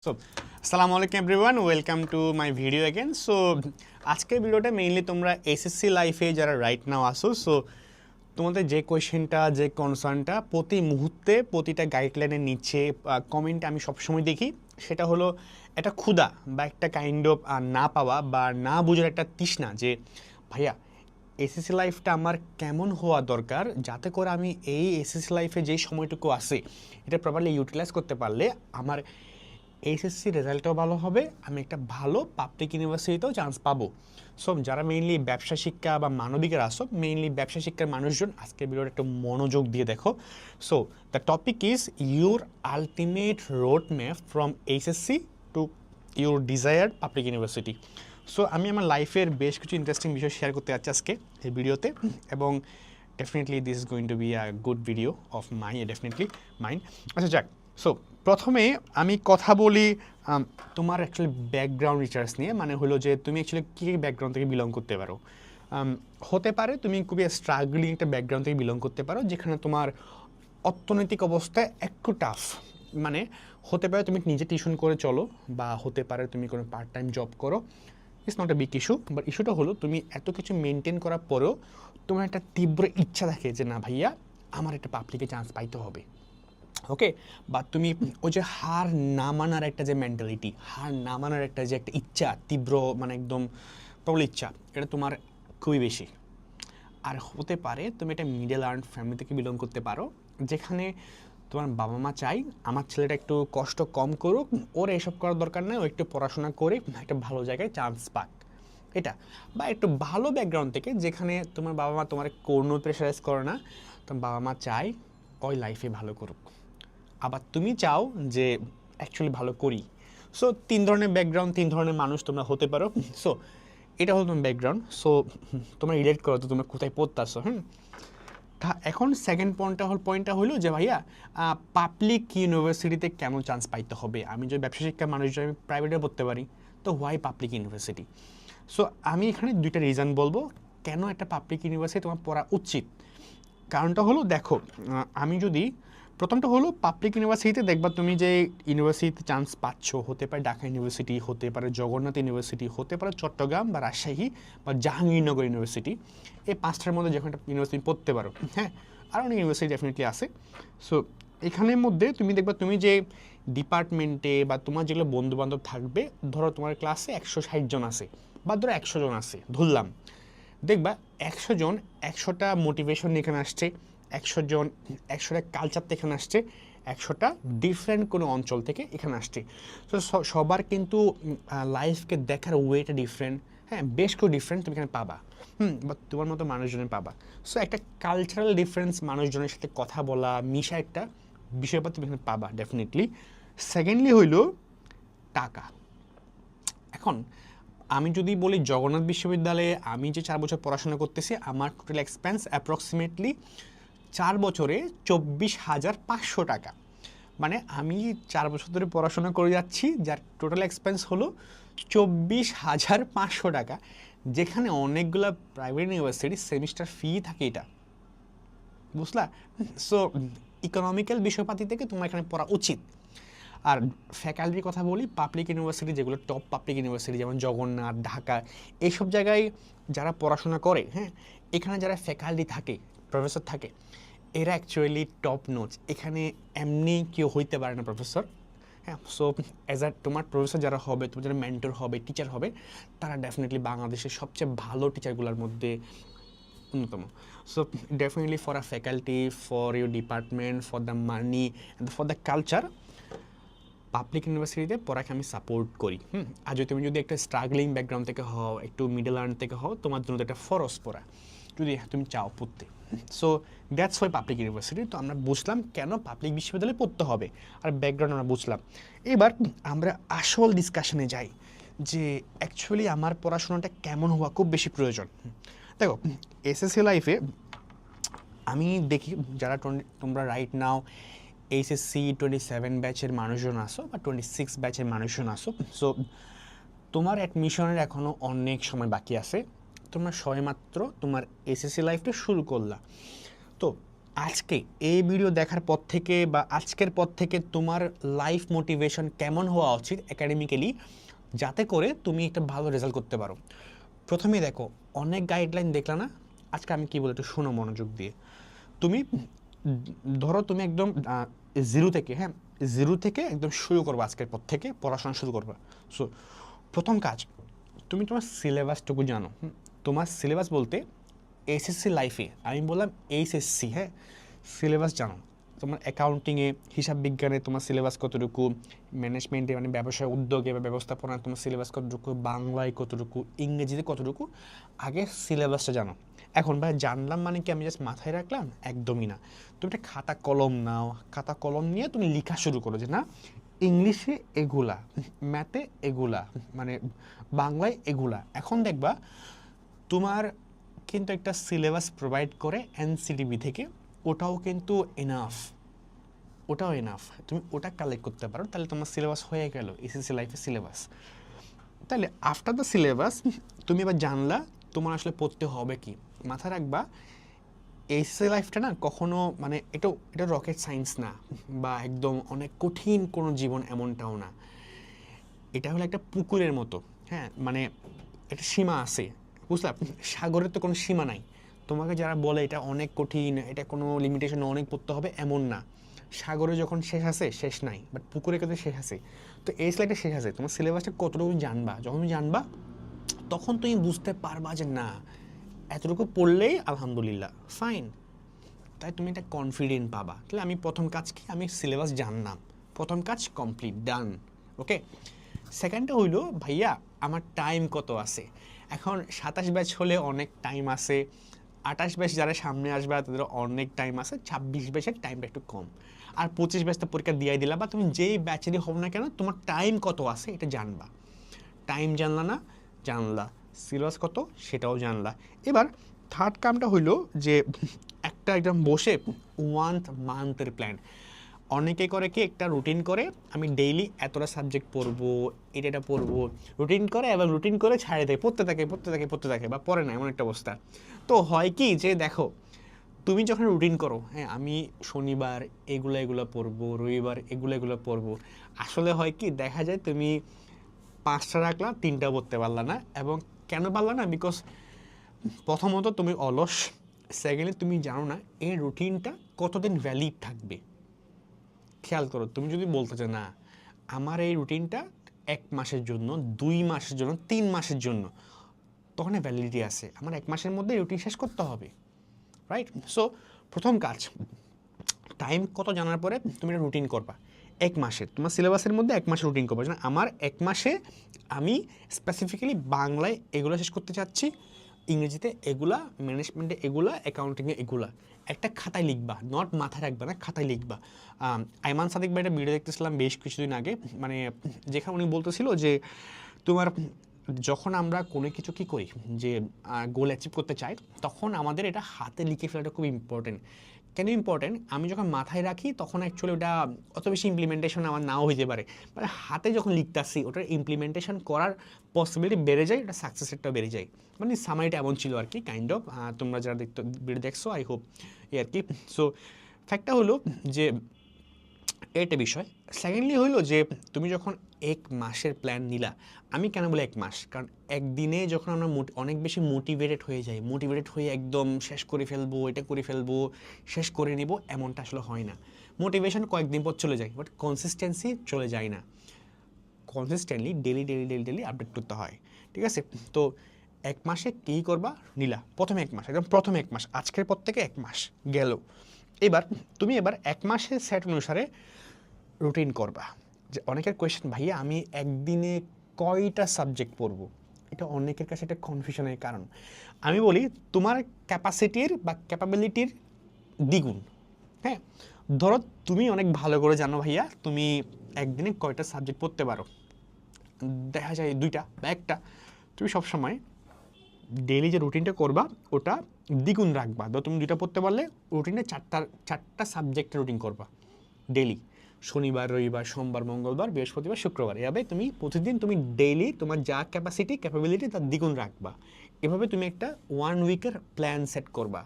So আসসালামু আলাইকুম everyone, welcome to my video again. So আজকের ভিডিওটা মেইনলি তোমরা এসএসসি লাইফে যারা রাইট নাও আসো, সো তোমাদের যে কোয়েশ্চেনটা, যে কনসার্নটা প্রতি মুহূর্তে প্রতিটা গাইডলাইনের নিচে কমেন্ট আমি সবসময় দেখি, সেটা হলো একটা ক্ষুধা বা একটা কাইন্ড অফ না পাওয়া বা না বোঝার একটা তৃষ্ণা যে ভাইয়া এসএসসি লাইফটা আমার কেমন হওয়া দরকার যাতে করে আমি এই এসএসসি লাইফে যেই সময়টুকু আছে এটা প্রপারলি ইউটিলাইজ করতে পারলে আমার এইচএসসি রেজাল্টটাও ভালো হবে, আমি একটা ভালো পাবলিক ইউনিভার্সিটিতেও চান্স পাবো। সো যারা মেইনলি ব্যবসা শিক্ষা বা মানবিকের আসো, মেইনলি ব্যবসা শিক্ষার মানুষজন আজকের ভিডিওটা একটু মনোযোগ দিয়ে দেখো। So the topic is your ultimate road map from HSC to your desired public university. So আমি আমার লাইফের বেশ কিছু ইন্টারেস্টিং বিষয় শেয়ার করতে যাচ্ছি আজকে এই ভিডিওতে, এবং definitely this is going to be a good video of definitely mind. আচ্ছা যাক, সো প্রথমে আমি কথা বলি তোমার অ্যাকচুয়ালি ব্যাকগ্রাউন্ড রিসার্চ নিয়ে, মানে হলো যে তুমি অ্যাকচুয়ালি কী ব্যাকগ্রাউন্ড থেকে বিলং করতে পারো। হতে পারে তুমি খুবই স্ট্রাগলিং একটা ব্যাকগ্রাউন্ড থেকে বিলং করতে পারো, যেখানে তোমার অর্থনৈতিক অবস্থা একটু টাফ, মানে হতে পারে তুমি নিজে টিউশন করে চলো, বা হতে পারে তুমি কোনো পার্ট টাইম জব করো। It's not a big issue, but ইস্যুটা হলো তুমি এত কিছু মেনটেন করার পরেও তোমার একটা তীব্র ইচ্ছা থাকে যে না ভাইয়া আমার একটা পাবলিকে চান্স পাইতে হবে, ওকে। বা তুমি ওই যে হার না মানার একটা যে মেন্টালিটি, হার না মানার একটা যে একটা ইচ্ছা, তীব্র মানে একদম প্রবল ইচ্ছা, এটা তোমার খুবই বেশি। আর হতে পারে তুমি একটা মিডল আর্ন ফ্যামিলি থেকে বিলং করতে পারো, যেখানে তোমার বাবা মা চাই আমার ছেলেটা একটু কষ্ট কম করুক, ওর এসব করার দরকার নেই, ও একটু পড়াশোনা করে একটা ভালো জায়গায় চান্স পাক, এটা। বা একটু ভালো ব্যাকগ্রাউন্ড থেকে, যেখানে তোমার বাবা মা তোমার কোনো প্রেশারাইজ করে না, তোমার বাবা মা চাই ওই লাইফে ভালো করুক, আবার তুমি চাও যে অ্যাকচুয়ালি ভালো করি। সো তিন ধরনের ব্যাকগ্রাউন্ড, তিন ধরনের মানুষ তোমরা হতে পারো। সো এটা হলো তোমার ব্যাকগ্রাউন্ড। সো তোমরা রিলেট করো তো তোমরা কোথায় পড়তেছো। এখন সেকেন্ড পয়েন্টটা হলো যে ভাইয়া পাবলিক ইউনিভার্সিটিতে কেন চান্স পাইতে হবে, আমি যদি ব্যবসা শিক্ষার মানুষ যদি আমি প্রাইভেটে পড়তে পারি, তো হোয়াই পাবলিক ইউনিভার্সিটি। সো আমি এখানে দুইটা রিজন বলবো কেন একটা পাবলিক ইউনিভার্সিটি তোমার পড়া উচিত। কারণটা হলো দেখো, আমি যদি প্রথমটা হলো পাবলিক ইউনিভার্সিটিতে দেখবা তুমি যে ইউনিভার্সিটিতে চান্স পাচ্ছ, হতে পারে ঢাকা ইউনিভার্সিটি, হতে পারে জগন্নাথ ইউনিভার্সিটি, হতে পারে চট্টগ্রাম বা রাজশাহী বা জাহাঙ্গীরনগর ইউনিভার্সিটি, এই পাঁচটার মধ্যে যখন একটা ইউনিভার্সিটি পড়তে পারো, হ্যাঁ, আর অনেক ইউনিভার্সিটি ডেফিনেটলি আছে। সো এখানের মধ্যে তুমি দেখবা তুমি যে ডিপার্টমেন্টে বা তোমার যেগুলো বন্ধুবান্ধব থাকবে, ধরো তোমার ক্লাসে 160 জন আছে বা ধরো 100 জন আছে ধরলাম, দেখবা 100 জন 100টা মোটিভেশন এখানে আসছে, 100 জন 100টা কালচার থেকে এখানে আসছে, 100টা ডিফারেন্ট কোনো অঞ্চল থেকে এখানে আসছে। তো সবার কিন্তু লাইফকে দেখার ওয়েটা ডিফারেন্ট, হ্যাঁ, বেশ খুব ডিফারেন্ট তুমি এখানে পাবা, বা তোমার মতো মানুষজনের পাবা। সো একটা কালচারাল ডিফারেন্স, মানুষজনের সাথে কথা বলা মিশা একটা বিষয়পাত তুমি এখানে পাবা ডেফিনেটলি। সেকেন্ডলি হইল টাকা। এখন আমি যদি বলি জগন্নাথ বিশ্ববিদ্যালয়ে আমি যে 4 বছর পড়াশোনা করতেছি, আমার টোটাল এক্সপেন্স অ্যাপ্রক্সিমেটলি 4 বছরে 24,500 টাকা। মানে আমি 4 বছর ধরে পড়াশোনা করে যাচ্ছি, যার টোটাল এক্সপেন্স হলো 24,500 টাকা, যেখানে অনেকগুলো প্রাইভেট ইউনিভার্সিটির সেমিস্টার ফি থাকে এটা, বুঝলা? সো ইকোনমিক্যাল বিষয়পাতি থেকে তোমার এখানে পড়া উচিত। আর ফ্যাকাল্টির কথা বলি, পাবলিক ইউনিভার্সিটি যেগুলো টপ পাবলিক ইউনিভার্সিটি যেমন জগন্নাথ, ঢাকা, এইসব জায়গায় যারা পড়াশোনা করে, হ্যাঁ, এখানে যারা ফ্যাকাল্টি থাকে, প্রফেসর থাকে, এরা অ্যাকচুয়ালি টপ নোচ, এখানে এমনি কেউ হইতে পারে না প্রফেসর, হ্যাঁ। সো অ্যাজ আ তোমার প্রফেসর যারা হবে, তোমার যারা মেন্টর হবে, টিচার হবে, তারা ডেফিনেটলি বাংলাদেশের সবচেয়ে ভালো টিচারগুলোর মধ্যে অন্যতম। So definitely for a faculty, for your department, for the money and for the culture, public ইউনিভার্সিটিতে পড়াকে আমি সাপোর্ট করি। আর যদি তুমি যদি একটা স্ট্রাগলিং ব্যাকগ্রাউন্ড থেকে হও, একটু মিডল আর্ন থেকে হও, তোমার জন্য একটা ফরজ পড়া যদি তুমি চাও পড়তে। So that's why public university. তো আমরা বুঝলাম কেন পাবলিক বিশ্ববিদ্যালয়ে পড়তে হবে, আর ব্যাকগ্রাউন্ড আমরা বুঝলাম। এবার আমরা আসল ডিসকাশনে যাই যে অ্যাকচুয়ালি আমার পড়াশোনাটা কেমন হওয়া খুব বেশি প্রয়োজন। দেখো এসএসসি লাইফে আমি দেখি যারা তোমরা রাইট নাও এইচএসসি 27 ব্যাচের মানুষজন আসো বা 26 ব্যাচের মানুষজন আসো, সো তোমার অ্যাডমিশনের এখনও অনেক সময় বাকি আছে, তোমরা সবেমাত্র তোমার এসএসসি লাইফটা শুরু করলা। তো আজকে এই ভিডিও দেখার পর থেকে বা আজকের পর থেকে তোমার লাইফ মোটিভেশন কেমন হওয়া উচিত একাডেমিক্যালি, যাতে করে তুমি একটা ভালো রেজাল্ট করতে পারো। প্রথমেই দেখো, অনেক গাইডলাইন দেখলা না, আজকে আমি কি বলি একটু শোনো মনোযোগ দিয়ে। তুমি ধরো তুমি একদম জিরো থেকে, হ্যাঁ, জিরো থেকে একদম শুরু করবো, আজকের পর থেকে পড়াশোনা শুরু করবা। সো প্রথম কাজ, তুমি তোমার সিলেবাসটুকু জানো। তোমার সিলেবাস বলতে এসএসসি লাইফে আমি বললাম এইচএসসি, হ্যাঁ, সিলেবাস জানো। তোমার অ্যাকাউন্টিংয়ে, হিসাব বিজ্ঞানে তোমার সিলেবাস কতটুকু, ম্যানেজমেন্টে মানে ব্যবসায় উদ্যোগে বা ব্যবস্থাপনায় তোমার সিলেবাস কতটুকু, বাংলায় কতটুকু, ইংরেজিতে কতটুকু, আগে সিলেবাসটা জানো। এখন ভাই জানলাম মানে কি আমি জাস্ট মাথায় রাখলাম? একদমই না। তুমি একটা খাতা কলম নাও, খাতা কলম নিয়ে তুমি লেখা শুরু করো যে না, ইংলিশে এগুলা, ম্যাথে এগুলা, মানে বাংলায় এগুলা। এখন দেখবা তোমার কিন্তু একটা সিলেবাস প্রোভাইড করে এনসিটিভি থেকে, ওটাও কিন্তু এনাফ, ওটাও এনাফ। তুমি ওটা কালেক্ট করতে পারো, তাহলে তোমার সিলেবাস হয়ে গেল এসএসসি লাইফের সিলেবাস। তাহলে আফটার দ্য সিলেবাস তুমি এবার জানলা তোমার আসলে পড়তে হবে কি। মাথায় রাখবা এসএসসি লাইফটা না কখনো মানে এটা রকেট সায়েন্স না, বা একদম অনেক কঠিন কোনো জীবন এমনটাও না। এটা হলো একটা পুকুরের মতো, হ্যাঁ, মানে একটা সীমা আছে, বুঝলাম? সাগরের তো কোনো সীমা নাই। তোমাকে যারা বলে এটা অনেক কঠিন, এটা কোনো লিমিটেশন অনেক পড়তে হবে, এমন না। সাগরে যখন শেষ আছে শেষ নাই, বাট পুকুরে কিন্তু শেষ আছে। তো এই স্লাইডে শেষ আছে, তোমার সিলেবাসটা কতটুকু জানবা, যখন তুমি জানবা তখন তুমি বুঝতে পারবা যে না, এতটুকু পড়লেই আলহামদুলিল্লাহ ফাইন। তাই তুমি একটা কনফিডেন্ট পাবা। তাহলে আমি প্রথম কাজ কি, আমি সিলেবাস জানলাম, প্রথম কাজ কমপ্লিট, ডান। ওকে, সেকেন্ডটা হইলো ভাইয়া আমার টাইম কত আছে। এখন 27 ব্যাচ হলে অনেক টাইম আছে, 28 ব্যাচ যারা সামনে আসবে তাদের অনেক টাইম আছে, 26 ব্যাচের টাইমটা একটু কম, আর 25 ব্যাচটা পরীক্ষা দিয়ে দিলা, বা তুমি যেই ব্যাচেরই হোক না কেন তোমার টাইম কত আছে এটা জানবা। টাইম জানলা না, জানলা সিলেবাস কত সেটাও জানলা। এবার থার্ড কামটা হইলো যে একটা একদম বসে 1 মান্থের প্ল্যান। অনেকে করে কি একটা রুটিন করে, আমি ডেইলি এতটা সাবজেক্ট পড়বো, এটা পড়বো, রুটিন করে এবং রুটিন করে ছাড়ে দেয়, পড়তে থাকে বা পড়ে না, এমন একটা অবস্থা। তো হয় কি যে দেখো, তুমি যখন রুটিন করো, হ্যাঁ আমি শনিবার এগুলো পড়বো, রবিবার এগুলো পড়বো, আসলে হয় কি দেখা যায় তুমি 5টা রাখলা, 3টা পড়তে পারলা না। এবং কেন পারলা না? বিকজ প্রথমত তুমি অলস, সেকেন্ডলি তুমি জানো না এই রুটিনটা কতদিন ভ্যালিড থাকবে। খেয়াল করো, তুমি যদি বলতে চাও না আমার এই রুটিনটা 1 মাসের জন্য, 2 মাসের জন্য, 3 মাসের জন্য, তখন ভ্যালিডিটি আছে, আমার 1 মাসের মধ্যে রুটিন শেষ করতে হবে, রাইট? সো প্রথম কাজ, টাইম কত জানার পরে তুমি একটা রুটিন করবা 1 মাসের, তোমার সিলেবাসের মধ্যে 1 মাসের রুটিন করবা। যেন আমার 1 মাসে আমি স্পেসিফিক্যালি বাংলায় এগুলো শেষ করতে চাচ্ছি, ইংরেজিতে এগুলা, ম্যানেজমেন্টে এগুলা, অ্যাকাউন্টিংয়ে এগুলা। একটা খাতায় লিখবা, নট মাথায় রাখবা না, খাতায় লিখবা। আইমান সাদিক ভাই একটা ভিডিও দেখতেছিলাম বেশ কিছুদিন আগে, মানে যেখানে উনি বলতেছিল যে তোমার যখন আমরা কোনো কিছু কী করি, যে গোল অ্যাচিভ করতে চাই, তখন আমাদের এটা হাতে লিখে ফেলাটা খুব ইম্পর্টেন্ট। কেন ইম্পর্টেন্ট? আমি যখন মাথায় রাখি তখন অ্যাকচুয়ালি ওটা অত বেশি ইমপ্লিমেন্টেশন আমার নাও হইতে পারে, মানে হাতে যখন লিখতে আসি ওটার ইমপ্লিমেন্টেশন করার পসিবিলিটি বেড়ে যায়, ওটা সাকসেস রেটটাও বেড়ে যায়। মানে সামারিটা এমন ছিল আর কি, কাইন্ড অফ। তোমরা যারা ভিডিও দেখছো আই হোপ এই আর কি। সো ফ্যাক্টটা হলো যে এটা বিষয়। সেকেন্ডলি হইলো যে তুমি যখন 1 মাসের প্ল্যান নিলা, আমি কেন বলি 1 মাস, কারণ একদিনে যখন আমরা অনেক বেশি মোটিভেটেড হয়ে যাই, মোটিভেটেড হয়ে একদম শেষ করে ফেলবো, এটা করে ফেলবো, শেষ করে নেব, এমনটা আসলে হয় না। মোটিভেশন কয়েকদিন পর চলে যায়, বাট কনসিস্টেন্সি চলে যায় না। কনসিস্টেন্টলি ডেলি আপডেট করতে হয়, ঠিক আছে? তো 1 মাসে কী করবা নিলা, প্রথমে 1 মাস, একদম প্রথম 1 মাস, আজকের পর থেকে 1 মাস গেল। এবার তুমি 1 মাসের সেট অনুসারে রুটিন করবা। যে অনেকের কোয়েশ্চেন, ভাইয়া আমি একদিনে কয়টা সাবজেক্ট পড়ব? এটা অনেকের কাছে একটা কনফিউশনের কারণ। আমি বলি তোমার ক্যাপাসিটির বা ক্যাপাবিলিটির দ্বিগুণ। হ্যাঁ, ধরো তুমি অনেক ভালো করে জানো ভাইয়া তুমি একদিনে কয়টা সাবজেক্ট পড়তে পারো, দেখা যায় 2টা বা 1টা। তুমি সবসময় ডেইলি যে রুটিনটা করবা ওটা দ্বিগুণ রাখবা। ধরো তুমি 2টা পড়তে পারলে রুটিনে 4টা সাবজেক্টের রুটিন করবা ডেইলি, শনিবার, রবিবার, সোমবার, মঙ্গলবার, বৃহস্পতিবার, শুক্রবার। এভাবে তুমি প্রতিদিন তুমি ডেইলি তোমার যা ক্যাপাবিলিটি তার দ্বিগুণ রাখবা। এভাবে তুমি একটা 1 উইকের প্ল্যান সেট করবা।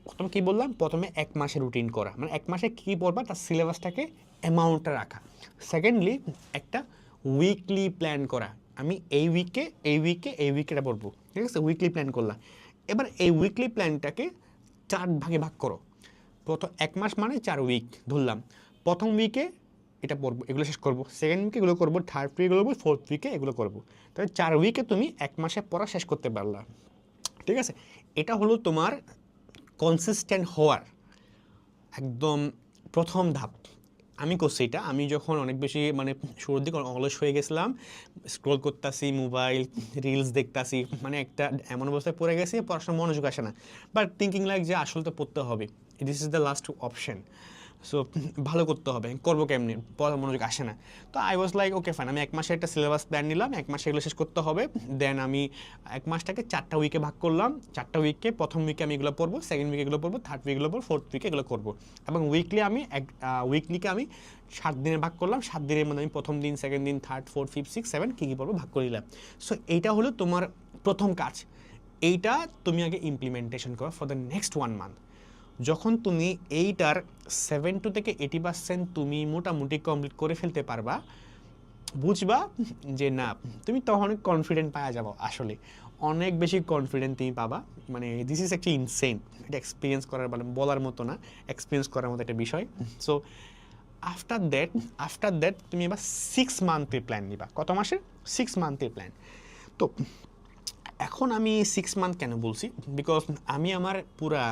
প্রথম কী বললাম, প্রথমে 1 মাসের রুটিন করা, মানে 1 মাসে কী পড়বা তার সিলেবাসটাকে অ্যামাউন্টটা রাখা। সেকেন্ডলি একটা উইকলি প্ল্যান করা, আমি এই উইকেটা পড়বো, ঠিক আছে, উইকলি প্ল্যান করলাম। এবার এই উইকলি প্ল্যানটাকে 4 ভাগে ভাগ করো। প্রথম 1 মাস মানে 4 উইক ধরলাম, প্রথম উইকে এটা পড়বো, এগুলো শেষ করবো, সেকেন্ড উইকে এগুলো করবো, থার্ড উইকে এগুলো করবো, ফোর্থ উইকে এগুলো করবো। তাহলে 4 উইকে তুমি 1 মাসে পড়া শেষ করতে পারলা, ঠিক আছে। এটা হলো তোমার কনসিস্টেন্ট হওয়ার একদম প্রথম ধাপ। আমি করছি এটা, আমি যখন অনেক বেশি মানে শুরুর দিকে অলস হয়ে গেছিলাম, স্ক্রল করতেছি, মোবাইল রিলস দেখতাছি, মানে একটা এমন অবস্থায় পড়ে গেছি পড়াশোনার মনোযোগ আসে না, বাট থিঙ্কিং লাইক যে আসলে তো পড়তে হবে, this is the last option, so ভালো করতে হবে, করবো কেমনি, পড়ার মনোযোগ আসে না। তো I was like okay fine, আমি 1 মাসে একটা সিলেবাস প্ল্যান নিলাম, 1 মাসে এগুলো শেষ করতে হবে। দেন আমি 1 মাসটাকে 4টা উইকে ভাগ করলাম, 4টা উইকে প্রথম উইকে আমি এগুলো পড়বো, সেকেন্ড উইকে এগুলো পড়বো, থার্ড উইকে এগুলো পড়বো, ফোর্থ উইকে এগুলো করবো। এবং উইকলিকে আমি 7 দিনে ভাগ করলাম, 7 দিনের মধ্যে আমি প্রথম দিন, সেকেন্ড দিন, third, fourth, fifth, six, seven কী কী পড়বো ভাগ করে দিলাম। সো এইটা হলো তোমার প্রথম কাজ, এইটা তুমি আগে ইমপ্লিমেন্টেশন করো ফর দ্য নেক্সট 1 মান্থ। যখন তুমি এইটার 70 থেকে 80% তুমি মোটামুটি কমপ্লিট করে ফেলতে পারবা, বুঝবা যে না, তুমি তখন অনেক কনফিডেন্ট পাওয়া যাবো, আসলে অনেক বেশি কনফিডেন্ট তুমি পাবা। মানে দিস ইজ অ্যাকচুয়ালি ইনসেন, এটা এক্সপিরিয়েন্স করার মানে বলার মতো না, এক্সপিরিয়েন্স করার মতো একটা বিষয়। সো আফটার দ্যাট তুমি এবার 6 মান্থের প্ল্যান নিবা। কত মাসের? 6 মান্থের প্ল্যান। তো এখন আমি 6 মান্থ কেন বলছি, বিকজ আমি আমার পুরা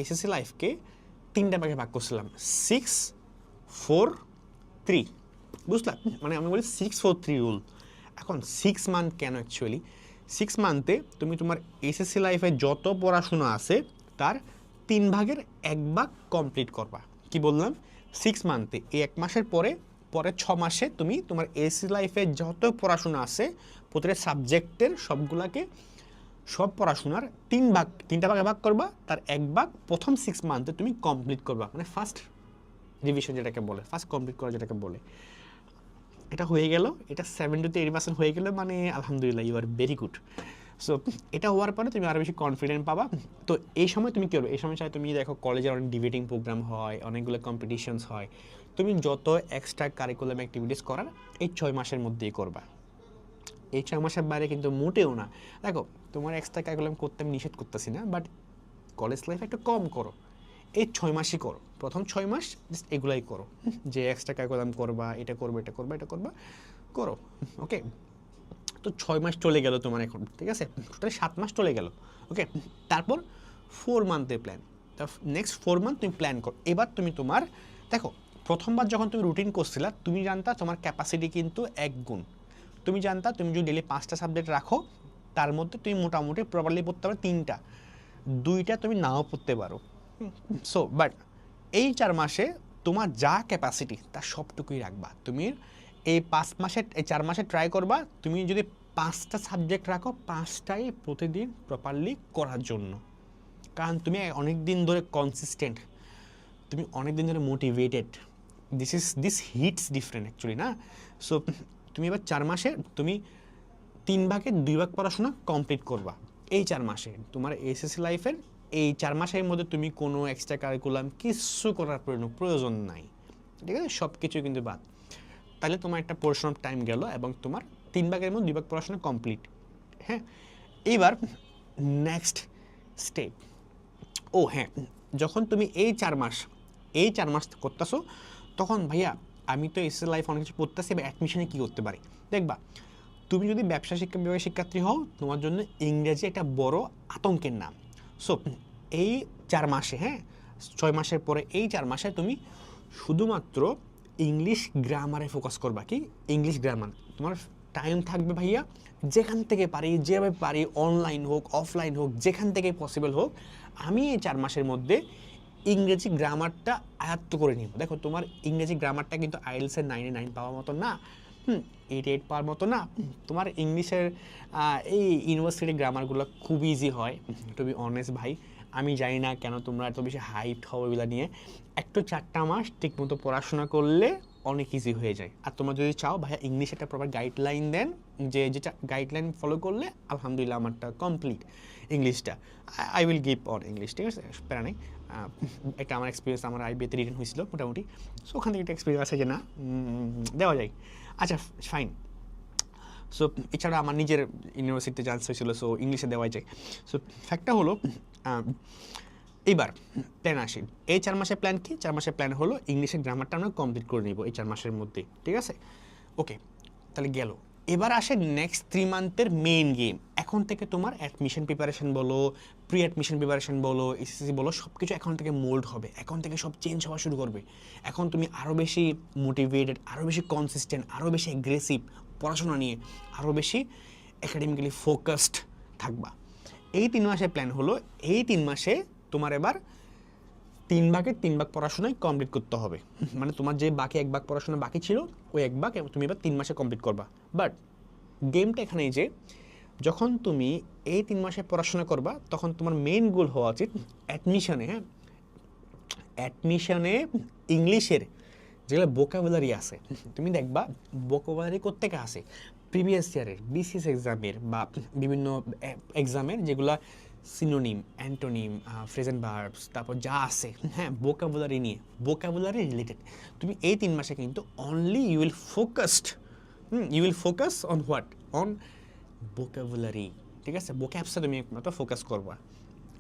এসএসসি লাইফকে 3টা ভাগে ভাগ করছিলাম, 6, 4, 3, বুঝলাম, মানে আমি বলি 6-4-3 রুল। এখন 6 মান্থ কেন অ্যাকচুয়ালি? 6 মান্থে তুমি তোমার এসএসসি লাইফে যত পড়াশোনা আছে তার 3 ভাগের 1 ভাগ কমপ্লিট করবা। কি বললাম? 6 মান্থে এই 1 মাসের পরে 6 মাসে তুমি তোমার এসএসসি লাইফে যত পড়াশোনা আছে প্রতিটা সাবজেক্টের সব পড়াশোনার 3টা ভাগে ভাগ করবা, তার 1 ভাগ প্রথম 6 মান্থে তুমি কমপ্লিট করবা, মানে ফার্স্ট রিভিশন যেটাকে বলে, ফার্স্ট কমপ্লিট করা যেটাকে বলে। এটা হয়ে গেল, এটা 70-80% হয়ে গেলে মানে আলহামদুলিল্লাহ, you are very good. So এটা হওয়ার পরে তুমি আরও বেশি কনফিডেন্ট পাবা। তো এই সময় তুমি কী করবে? এই সময় চাই তুমি দেখো কলেজের অনেক ডিবেটিং প্রোগ্রাম হয়, অনেকগুলো কম্পিটিশনস হয়, তুমি যত এক্সট্রা কারিকুলাম অ্যাক্টিভিটিস করার এই 6 মাসের মধ্যেই করবা। এই 6 মাসের বাইরে কিন্তু মোটেও না। দেখো তোমার এক্সট্রা কারিকুলাম করতে আমি নিষেধ করতেছি না, বাট কলেজ লাইফে একটু কম করো, এই 6 মাসই করো, প্রথম 6 মাস জাস্ট এগুলাই করো, যে এক্সট্রা কারিকুলাম করবা, এটা করবা, এটা করবা, এটা করবা, করো, ওকে। তো 6 মাস চলে গেল তোমার এখন, ঠিক আছে, টোটাল 7 মাস চলে গেল, ওকে। তারপর 4 মান্থের প্ল্যান, তা নেক্সট 4 মান্থ তুমি প্ল্যান করো। এবার তুমি তোমার দেখো, প্রথমবার যখন তুমি রুটিন করছিলা তুমি জানতা তোমার ক্যাপাসিটি কিন্তু 1 গুণ, তুমি জানতা তুমি যদি ডেলি 5টা সাবজেক্ট রাখো তার মধ্যে তুমি মোটামুটি প্রপারলি পড়তে পারো 3টা, 2টা তুমি নাও পড়তে পারো। সো বাট এই 4 মাসে তোমার যা ক্যাপাসিটি তার সবটুকুই রাখবা। তুমি এই 4 মাসে ট্রাই করবা তুমি যদি 5টা সাবজেক্ট রাখো 5টাই প্রতিদিন প্রপারলি করার জন্য, কারণ তুমি অনেক দিন ধরে কনসিস্টেন্ট, তুমি অনেক দিন ধরে motivated, this hits different actually না। সো তুমি এবার 4 মাসে তুমি 3 ভাগের 2 ভাগ পড়াশোনা কমপ্লিট করবা এই 4 মাসে। তোমার এসএসসি লাইফের এই 4 মাসের মধ্যে তুমি কোনো এক্সট্রা কারিকুলাম কিছু করার প্রয়োজন নাই, ঠিক আছে, সব কিছু কিন্তু বাদ। তাহলে তোমার একটা পোর্শন অফ টাইম গেল এবং তোমার 3 ভাগের মধ্যে 2 ভাগ পড়াশোনা কমপ্লিট। হ্যাঁ, এইবার নেক্সট স্টেপ, ও হ্যাঁ, যখন তুমি এই 4 মাস করতেছো তখন ভাইয়া আমি তো এসএসসি লাইফ অনেক কিছু পড়তেছি, এবার অ্যাডমিশনে কী করতে পারি? দেখবা তুমি যদি ব্যবসা শিক্ষা বিভাগের শিক্ষার্থী হও তোমার জন্য ইংরেজি একটা বড় আতঙ্কের নাম। সো এই 4 মাসে, হ্যাঁ 6 মাসের পরে এই 4 মাসে তুমি শুধুমাত্র ইংলিশ গ্রামারে ফোকাস করবা। কি? English grammar. তোমার টাইম থাকবে ভাইয়া, যেখান থেকে পারি যেভাবে পারি, অনলাইন হোক অফলাইন হোক যেখান থেকে পসিবল হোক, আমি এই 4 মাসের মধ্যে ইংরেজি গ্রামারটা আয়ত্ত করে নিব। দেখো তোমার ইংরেজি গ্রামারটা কিন্তু আইএলটিএসের 99 পাওয়ার মতো না, 88 পাওয়ার মতো না। তোমার ইংলিশের এই ইউনিভার্সিটি গ্রামারগুলো খুব ইজি হয়, টু বি অনেস্ট ভাই। আমি জানি না কেন তোমরা এত বেশি হাইট হও এগুলো নিয়ে। একটু 4টা মাস ঠিকমতো পড়াশোনা করলে অনেক ইজি হয়ে যায়। আর তোমরা যদি চাও ভাইয়া ইংলিশ একটা প্রপার গাইডলাইন দেন, যে যেটা গাইডলাইন ফলো করলে আলহামদুলিল্লাহ আমারটা কমপ্লিট ইংলিশটা, I will give on English, ঠিক আছে, প্যারা নেই। একটা আমার এক্সপিরিয়েন্স, আমার আইবিএতে রিটেন হয়েছিল মোটামুটি, সো ওখান থেকে একটা এক্সপিরিয়েন্স আছে যে না দেওয়া যায়। আচ্ছা ফাইন। সো এছাড়া আমার নিজের ইউনিভার্সিটিতে চান্স হয়েছিল, সো ইংলিশে দেওয়া যায়। সো ফ্যাক্টটা হলো এইবার প্ল্যান আসি। এই 4 মাসের প্ল্যান কি? 4 মাসের প্ল্যান হলো ইংলিশের গ্রামারটা আমরা কমপ্লিট করে নিব এই 4 মাসের মধ্যে, ঠিক আছে? ওকে, তাহলে গেল। এবার আসে নেক্সট 3 মান্থের মেইন গেম। এখন থেকে তোমার অ্যাডমিশন প্রিপারেশন বলো, প্রি অ্যাডমিশন প্রিপারেশন বলো, এসএসসি বলো, সব কিছু এখন থেকে মোল্ড হবে, এখন থেকে সব চেঞ্জ হওয়া শুরু করবে। এখন তুমি আরও বেশি মোটিভেটেড, আরও বেশি কনসিস্টেন্ট, আরও বেশি অ্যাগ্রেসিভ পড়াশোনা নিয়ে, আরও বেশি একাডেমিক্যালি ফোকাসড থাকবা। এই 3 মাসের প্ল্যান হলো এই 3 মাসে তোমার এবার 3 ভাগের 3 ভাগ পড়াশোনায় কমপ্লিট করতে হবে। মানে তোমার যে বাকি 1 ভাগ পড়াশোনা বাকি ছিল, ওই 1 ভাগ তুমি এবার 3 মাসে কমপ্লিট করবা। বাট গেমটা এখানেই যে যখন তুমি এই 3 মাসে পড়াশোনা করবা, তখন তোমার মেইন গোল হওয়া উচিত অ্যাডমিশনে, হ্যাঁ, অ্যাডমিশনে ইংলিশের যেগুলো ভোকাবুলারি আছে, তুমি দেখবা ভোকাবুলারি কোত্থেকে আসে প্রিভিয়াস ইয়ারের বিসিএস এক্সামের বা বিভিন্ন এক্সামের, যেগুলো সিনোনিম, অ্যান্টোনিম, ফ্রেজেন্ট ভার্বস, তারপর যা আছে, হ্যাঁ, ভোকাবুলারি নিয়ে, ভোকাবুলারি রিলেটেড। তুমি এই 3 মাসে কিন্তু only you will focus on what, on vocabulary, ঠিক আছে? ভোক্যাবসে তুমি একমাত্র ফোকাস করবা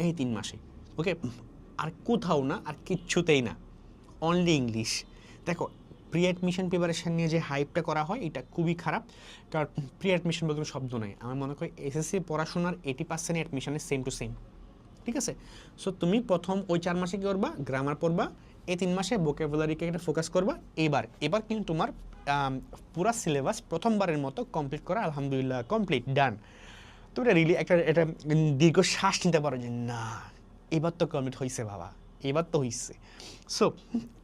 এই 3 মাসে, ওকে? আর কোথাও না, আর কিচ্ছুতেই না, অনলি ইংলিশ। দেখো, প্রি অ্যাডমিশন প্রিপারেশন নিয়ে যে হাইপটা করা হয় এটা খুবই খারাপ, কারণ প্রি অ্যাডমিশন বলতে কোনো শব্দ নাই। আমি মনে করি এসএসসি পড়াশোনার 80% অ্যাডমিশনের সেম টু সেম, ঠিক আছে? সো তুমি প্রথম ওই 4 মাসে কী করবা? গ্রামার পড়বা, এই 3 মাসে ভোকাবুলারিকে একটা ফোকাস করবা। এবার কিন্তু তোমার পুরা সিলেবাস প্রথমবারের মতো কমপ্লিট করা আলহামদুলিল্লাহ কমপ্লিট, ডান। তুমি এটা দীর্ঘ শ্বাস নিতে পারো যে না, এবার তো কমপ্লিট হয়েছে বাবা, এবার তো হয়েছে। সো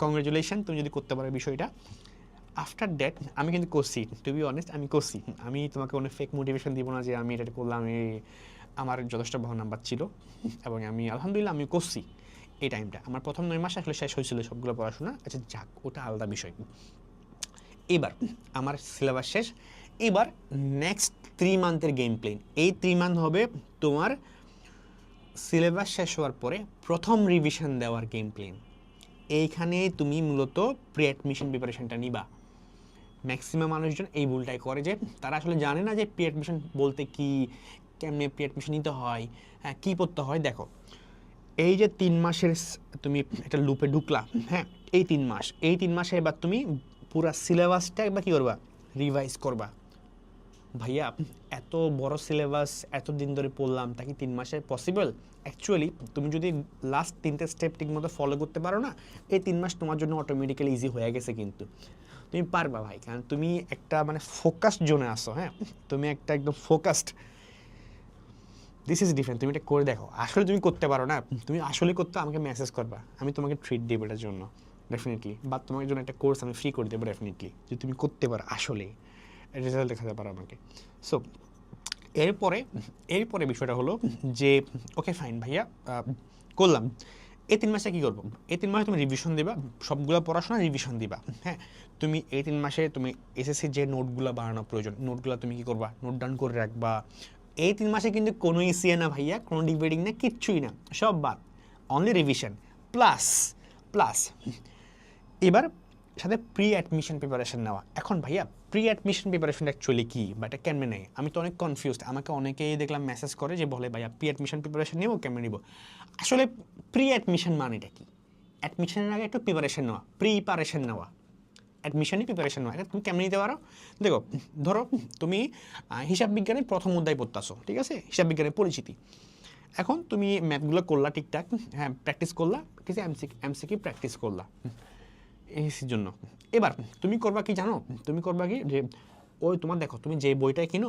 কংগ্রেচুলেশন, তুমি যদি করতে পারো বিষয়টা। আফটার দ্যাট আমি কিন্তু করছি, টু বি অনেস্ট, আমি করছি। আমি তোমাকে অনেক ফেক মোটিভেশন দিব না যে আমি এটা করলাম, আমার যথেষ্ট ভালো নাম্বার ছিল এবং আমি আলহামদুলিল্লাহ আমি করছি। এই টাইমটা আমার প্রথম 9 মাস আসলে শেষ হয়েছিল সবগুলো পড়াশোনা, আচ্ছা যাক, ওটা আলাদা বিষয়। এবার আমার সিলেবাস শেষ, এবার নেক্সট 3 মান্থের গেম প্ল্যান। এই 3 মান্থ হবে তোমার সিলেবাস শেষ হওয়ার পরে প্রথম রিভিশন দেওয়ার গেম প্ল্যান। এইখানে তুমি মূলত প্রি অ্যাডমিশন প্রিপারেশনটা নিবা। ম্যাক্সিমাম মানুষজন এই ভুলটাই করে যে তারা আসলে জানে না যে প্রি অ্যাডমিশন বলতে কি, কেমনে প্রি অ্যাডমিশন নিতে হয়, হ্যাঁ, কী পড়তে হয়। দেখো, এই যে 3 মাসের তুমি একটা লুপে ঢুকলা, হ্যাঁ, এই 3 মাসে এবার তুমি পুরা সিলেবাসটা একবার কী করবা? রিভাইজ করবা। ভাইয়া এত বড় সিলেবাস এতদিন ধরে পড়লাম, তা কি 3 মাসে পসিবল? অ্যাকচুয়ালি তুমি যদি লাস্ট 3টে স্টেপ ঠিক মতো ফলো করতে পারো না, এই 3 মাস তোমার জন্য অটোমেটিক্যালি ইজি হয়ে গেছে। কিন্তু তুমি পারবা ভাই, কারণ তুমি একটা মানে ফোকাসড জোনে আসো, হ্যাঁ, তুমি একটা একদম ফোকাসড। This is different. তুমি এটা করে দেখো, আসলে তুমি করতে পারো না, তুমি আসলে করতে আমাকে মেসেজ করবা, আমি তোমাকে ট্রিট দেবো এটার জন্য ডেফিনেটলি, বা তোমার জন্য একটা কোর্স আমি ফ্রি করে দেবো ডেফিনেটলি, যে তুমি করতে পারো, আসলে রেজাল্ট দেখাতে পারো আমাকে। সো এরপরে বিষয়টা হলো যে ওকে ফাইন ভাইয়া, করলাম। এই 3 মাসে কী করবো? এই 3 মাসে তুমি রিভিশন দিবা, সবগুলো পড়াশোনা রিভিশন দিবা, হ্যাঁ। তুমি এই 3 মাসে তুমি এসএসসির যে নোটগুলো বানানো প্রয়োজন, নোটগুলো তুমি কী করবা? নোট ডাউন করে রাখবা। এই 3 মাসে কিন্তু কোনো ইসিএ না ভাইয়া, কোনো ডিবেটিং না, কিচ্ছুই না, সব বাদ, অনলি রিভিশন প্লাস এবার সাথে প্রি অ্যাডমিশন প্রিপারেশন নেওয়া। এখন ভাইয়া প্রি অ্যাডমিশন প্রিপারেশন অ্যাকচুয়ালি কী বা এটা কেমনে নেয়? আমি তো অনেক কনফিউজড। আমাকে অনেকেই দেখলাম মেসেজ করে যে বলে ভাইয়া প্রি অ্যাডমিশন প্রিপারেশন নেবো, কেমনে নিব? আসলে প্রি অ্যাডমিশন মানেটা কি? অ্যাডমিশনের আগে একটু প্রিপারেশন নেওয়া, প্রিপারেশন নেওয়া, অ্যাডমিশনই প্রিপারেশন নেওয়া। এটা তুমি কেমনে নিতে পারো? দেখো, ধরো তুমি হিসাব বিজ্ঞানের প্রথম অধ্যায় পড়তেছো, ঠিক আছে, হিসাব বিজ্ঞানের পরিচিতি। এখন তুমি ম্যাথগুলো করলা ঠিকঠাক, হ্যাঁ, প্র্যাকটিস করলা, কিছু এমসিকিউ প্র্যাকটিস করলা এসির জন্য। এবার তুমি করবা কি জানো? তুমি করবা কি যে ওই তোমার দেখো, তুমি যে বইটাই কিনো,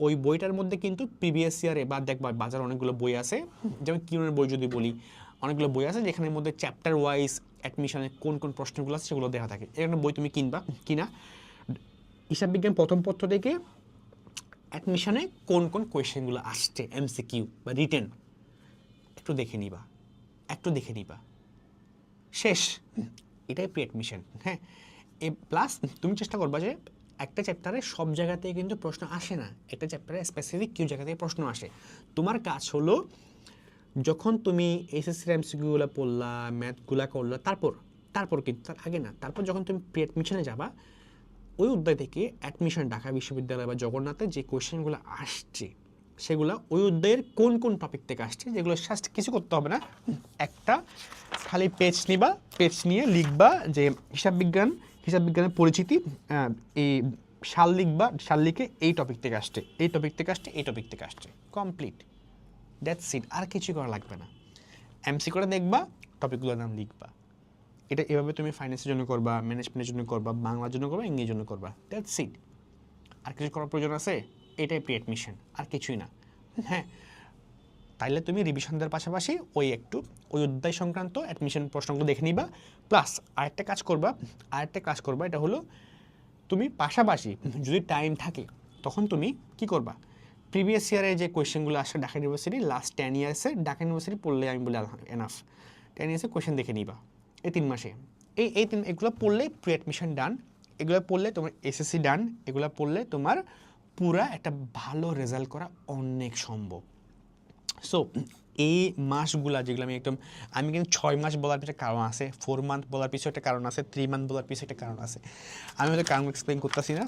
ওই বইটার মধ্যে কিন্তু প্রিভিয়াস ইয়ারে বা দেখবা বাজার অনেকগুলো বই আছে, যেমন কিউনের বই যদি বলি, অনেকগুলো বই আছে যেখানের মধ্যে চ্যাপ্টার ওয়াইজ অ্যাডমিশনে কোন কোন প্রশ্নগুলো আছে সেগুলো দেওয়া থাকে। এরকম বই তুমি কিনা হিসাব বিজ্ঞান প্রথম পত্র থেকে অ্যাডমিশনে কোন কোন কোয়েশ্চেনগুলো আসছে, এমসিকিউ বা রিটেন, একটু দেখে নিবা, শেষ। এটাই প্রি অ্যাডমিশন, হ্যাঁ। প্লাস তুমি চেষ্টা করবা যে একটা চ্যাপ্টারে সব জায়গাতেই কিন্তু প্রশ্ন আসে না, একটা চ্যাপ্টারে স্পেসিফিক কিছু জায়গা থেকে প্রশ্ন আসে। তোমার কাজ হলো যখন তুমি এসএসসির এমসিকিউগুলো পড়লা, ম্যাথগুলো করলা, তারপর কিন্তু তার আগে না, তারপর যখন তুমি প্রি অ্যাডমিশনে যাবা, ওই অধ্যায় থেকে অ্যাডমিশন ঢাকা বিশ্ববিদ্যালয় বা জগন্নাথে যে কোয়েশ্চেনগুলো আসছে সেগুলো ওই অধ্যায়ের কোন কোন টপিক থেকে আসছে, যেগুলো জাস্ট কিছু করতে হবে না, একটা খালি পেজ নিবা, পেজ নিয়ে লিখবা যে হিসাব বিজ্ঞানের পরিচিতি, এই সাল লিখবা, সাল লিখে এই টপিক থেকে আসছে, এই টপিক থেকে আসছে, এই টপিক থেকে আসছে, কমপ্লিট, দ্যাটস ইট, আর কিছু করা লাগবে না। এমসি করে দেখবা, টপিকগুলোর নাম লিখবা। এটা এভাবে তুমি ফাইন্যান্সের জন্য করবা, ম্যানেজমেন্টের জন্য করবা, বাংলার জন্য করবা, ইংরেজির জন্য করবা, দ্যাটস ইট। আর কিছু করার প্রয়োজন আছে? এটাই প্রি অ্যাডমিশন, আর কিছুই না। হ্যাঁ, তাইলে তুমি রিভিশন দেওয়ার পাশাপাশি ওই অধ্যায় সংক্রান্ত অ্যাডমিশন প্রশ্নগুলো দেখে নিবা। প্লাস আরেকটা কাজ করবা, এটা হলো তুমি পাশাপাশি যদি টাইম থাকে তখন তুমি কি করবা, প্রিভিয়াস ইয়ারে যে কোয়েশ্চেনগুলো আসে ঢাকা ইউনিভার্সিটি লাস্ট 10 ইয়ার্সে, ঢাকা ইউনিভার্সিটি পড়লে আমি বলি এনাফ, 10 ইয়ার্সে কোয়েশ্চেন দেখে নিবা এই 3 মাসে। এগুলো পড়লে প্রি অ্যাডমিশন ডান, এগুলো পড়লে তোমার এসএসসি ডান, এগুলো পড়লে তোমার পুরা একটা ভালো রেজাল্ট করা অনেক সম্ভব। সো এই মাসগুলা যেগুলো আমি কিন্তু 6 মাস বলার একটা কারণ আছে, 4 মান্থ বলার পিছনে একটা কারণ আছে, 3 মান্থ বলার পিছনে একটা কারণ আছে, আমি হয়তো কারণ এক্সপ্লেন করতেছি না।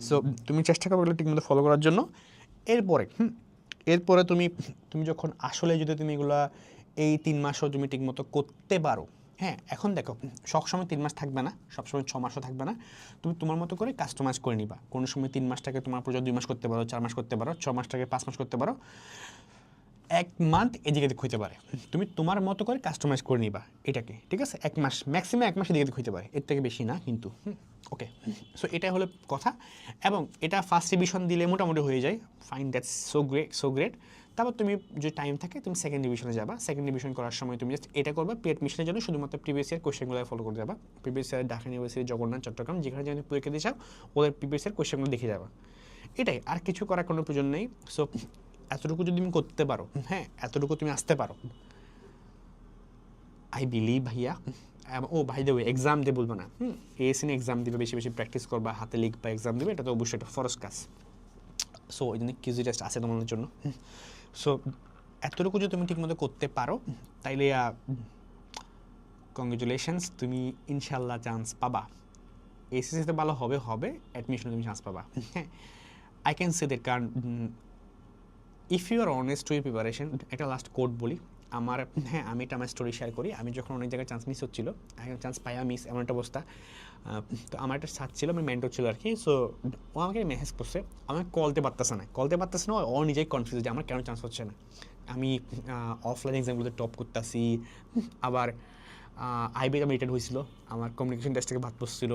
সো তুমি চেষ্টা করবে এগুলো ঠিকমতো ফলো করার জন্য। এরপরে তুমি যখন আসলে যদি তুমি এগুলা এই 3 মাসও তুমি ঠিকমতো করতে পারো, হ্যাঁ, এখন দেখো সবসময় 3 মাস থাকবে না, সবসময় 6 মাসও থাকবে না, তুমি তোমার মতো করে কাস্টমাইজ করে নিবা। কোনো সময় 3 মাসটাকে তোমার প্রয়োজন 2 মাস করতে পারো, 4 মাস করতে পারো, 6 মাসটাকে 5 মাস করতে পারো, 1 মান্থ এদিকে হইতে পারে, তুমি তোমার মতো করে কাস্টমাইজ করে নিবা এটাকে, ঠিক আছে? 1 মাস ম্যাক্সিমাম, 1 মাস এদিকে হইতে পারে, এর থেকে বেশি না কিন্তু। ওকে, সো এটাই হলো কথা। এবং এটা ফার্স্ট রিভিশন দিলে মোটামুটি হয়ে যায়, ফাইন, দ্যাটস সো গ্রেট। তারপর তুমি যদি টাইম থাকে তুমি সেকেন্ড ডিভিশনে যাবা, সেকেন্ড ডিভিশন করার সময় তুমি জাস্ট এটা করবা, প্রি অ্যাডমিশনের জন্য শুধুমাত্র প্রিভিয়াস ইয়ার কোয়েশ্চেনগুলো ফলো করে যাবা, previous year Dhaka university, Jagannath, Chittagong, যেখানে যদি পরীক্ষা দিয়ে যাও ওদের প্রিভিয়াস ইয়ার কোয়েশ্চেনগুলো দেখে যাবা, এটাই, আর কিছু করার কোনো প্রয়োজন নেই। সো এতটুকু যদি তুমি করতে পারো, হ্যাঁ, এতটুকু তুমি আসতে পারো, আই বিলিভ ভাইয়া। ও ভাই দেবে এক্সাম দিয়ে বলবো না, এএসএন এক্সাম দিবে, বেশি বেশি প্র্যাকটিস করবা, হাতে লিখবা, এক্সাম দিবে, এটা তো অবশ্যই একটা ফরজ কাজ। সো এই জন্য কিউজি টেস্ট আছে তোমাদের জন্য। সো এতটুকু যদি তুমি ঠিকমতো করতে পারো তাইলে কংগ্রেচুলেশনস, তুমি ইনশাল্লাহ চান্স পাবা। এসএসসিতে ভালো হবে, অ্যাডমিশনে তুমি চান্স পাবা। হ্যাঁ, আই ক্যান সে দ্যাট, কারণ if you are honest to your preparation, একটা লাস্ট কোড বলি আমার, হ্যাঁ, আমি এটা আমার স্টোরি শেয়ার করি। আমি যখন অনেক জায়গায় চান্স মিস হচ্ছিল, চান্স পাইয়া মিস, এমন একটা অবস্থা, তো আমার একটা সাথ ছিল, আমার মেন্টর ছিল আর কি। সো ও আমাকে মেসেজ করছে, আমাকে কলতে পারতেছে না, ও নিজেই কনফিউজ যে আমার কেন চান্স হচ্ছে না। আমি অফলাইন এক্সামগুলোতে টপ করতেছি, আবার আইবিতে আমি রিটার্ন হয়েছিল, আমার কমিউনিকেশন টেস্ট থেকে বাদ পড়ছিল,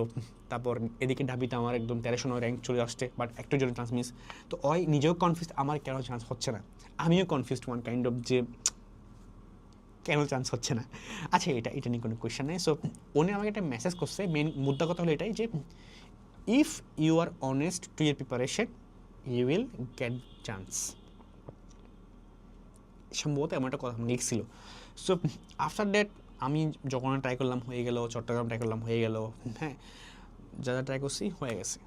তারপর এদিকে ঢাবিতে আমার একদম 1300 র্যাঙ্ক চলে আসছে, বাট একটার জন্য চান্স মিস। তো ওই নিজেও কনফিউজ আমার কেন চান্স হচ্ছে না, আমিও কনফিউজড ওয়ান কাইন্ড অফ যে কেন চান্স হচ্ছে না। আচ্ছা, এটা নিয়ে কোনো কোয়েশ্চেন নেই। সো উনি আমাকে একটা মেসেজ করছে, মেন মুদ্রা কথা হলো এটাই যে if you are honest to your preparation you will get chance, সম্ভবত এমন একটা কথা লিখছিল। সো আফটার দ্যাট আমি যখন ট্রাই করলাম হয়ে গেল, চট্টগ্রাম ট্রাই করলাম হয়ে গেল, হ্যাঁ, যারা ট্রাই করছি হয়ে গেছে।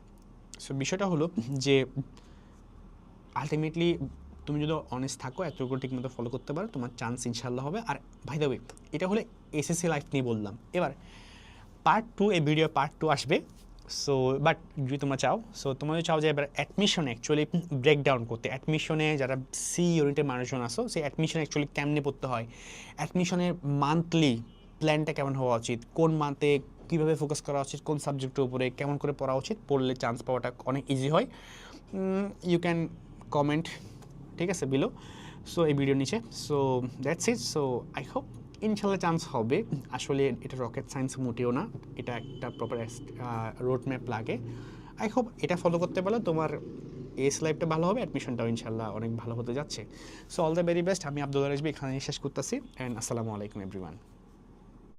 সো বিষয়টা হলো যে আলটিমেটলি তুমি যদি অনেস্ট থাকো, এতটুকু ঠিকমতো ফলো করতে পারো, তোমার চান্স ইনশাল্লাহ হবে। আর ভাই দ্য ওয়ে, এটা হলে এসএসসি লাইফ নিয়ে বললাম। এবার পার্ট 2, এই ভিডিও পার্ট 2 আসবে। সো বাট যদি তোমরা চাও, তোমরা যদি চাও যে এবার অ্যাডমিশনে অ্যাকচুয়ালি ব্রেকডাউন করতে, অ্যাডমিশনে যারা সি ইউনিটের মানুষজন আসো, সেই অ্যাডমিশনে অ্যাকচুয়ালি কেমনে পড়তে হয়, অ্যাডমিশনের মান্থলি প্ল্যানটা কেমন হওয়া উচিত, কোন মান্থে কীভাবে ফোকাস করা উচিত, কোন সাবজেক্টের উপরে কেমন করে পড়া উচিত, পড়লে চান্স পাওয়াটা অনেক ইজি হয়, ইউ ক্যান কমেন্ট, ঠিক আছে, বিলো। সো এই ভিডিও নিচে। So that's it. So I hope ইনশাল্লাহ চান্স হবে। আসলে এটা রকেট সায়েন্স মোটেও না, এটা একটা প্রপার রোড ম্যাপ লাগে। আই হোপ এটা ফলো করতে পারলে তোমার এস লাইফটা ভালো হবে, অ্যাডমিশনটাও ইনশাল্লাহ অনেক ভালো হতে যাচ্ছে। So all the very best. আমি আব্দুল্লাহ রাজবি এখানে শেষ করতেছি, অ্যান্ড আসসালামু আলাইকুম এভরিওয়ান।